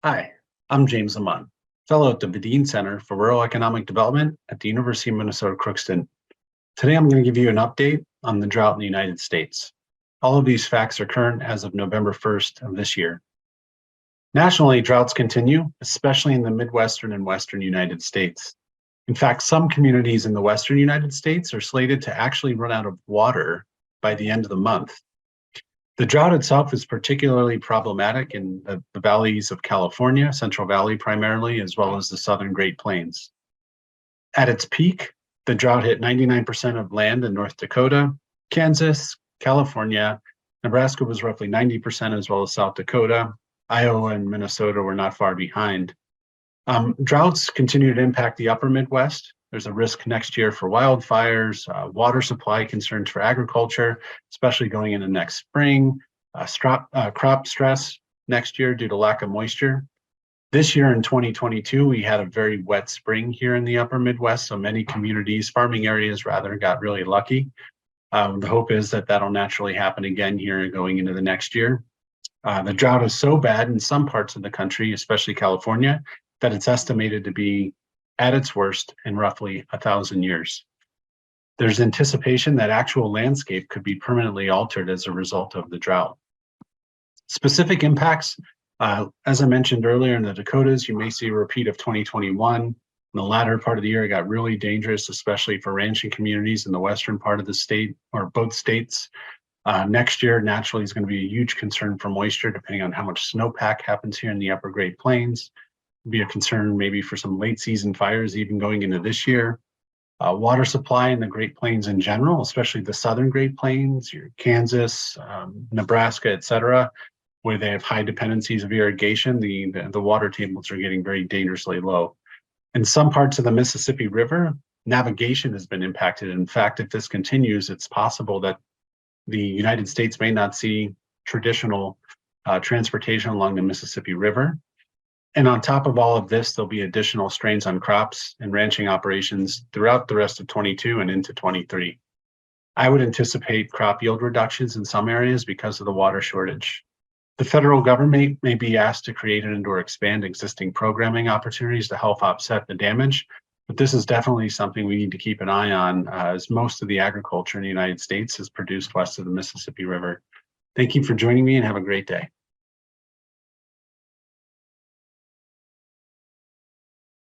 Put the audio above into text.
Hi, I'm James Lamont, fellow at the Bedeen Center for Rural Economic Development at the University of Minnesota Crookston. Today, I'm going to give you an update on the drought in the United States. All of these facts are current as of November 1st of this year. Nationally, droughts continue, especially in the Midwestern and Western United States. In fact, some communities in the Western United States are slated to actually run out of water by the end of the month. The drought itself is particularly problematic in the valleys of California, Central Valley primarily, as well as the southern Great Plains. At its peak, the drought hit 99% of land in North Dakota, Kansas, California. Nebraska was roughly 90%, as well as South Dakota. Iowa and Minnesota were not far behind. Droughts continue to impact the upper Midwest. There's a risk next year for wildfires, water supply concerns for agriculture, especially going into next spring, crop stress next year due to lack of moisture. This year in 2022, we had a very wet spring here in the upper Midwest, so many communities, farming areas rather, got really lucky. The hope is that that'll naturally happen again here going into the next year. The drought is so bad in some parts of the country, especially California, that it's estimated to be at its worst in roughly 1,000 years. There's anticipation that actual landscape could be permanently altered as a result of the drought. Specific impacts, as I mentioned earlier in the Dakotas, you may see a repeat of 2021. In the latter part of the year, it got really dangerous, especially for ranching communities in the western part of the state or both states. Next year, naturally, is going to be a huge concern for moisture, depending on how much snowpack happens here in the upper Great Plains. Be a concern maybe for some late season fires even going into this year. Water supply in the Great Plains in general, especially the southern Great Plains, your Kansas, Nebraska, et cetera, where they have high dependencies of irrigation, the water tables are getting very dangerously low. In some parts of the Mississippi River, navigation has been impacted. In fact, if this continues, it's possible that the United States may not see traditional transportation along the Mississippi River. And on top of all of this, there'll be additional strains on crops and ranching operations throughout the rest of 22 and into 23. I would anticipate crop yield reductions in some areas because of the water shortage. The federal government may be asked to create and or expand existing programming opportunities to help offset the damage, but this is definitely something we need to keep an eye on, as most of the agriculture in the United States is produced west of the Mississippi River. Thank you for joining me and have a great day.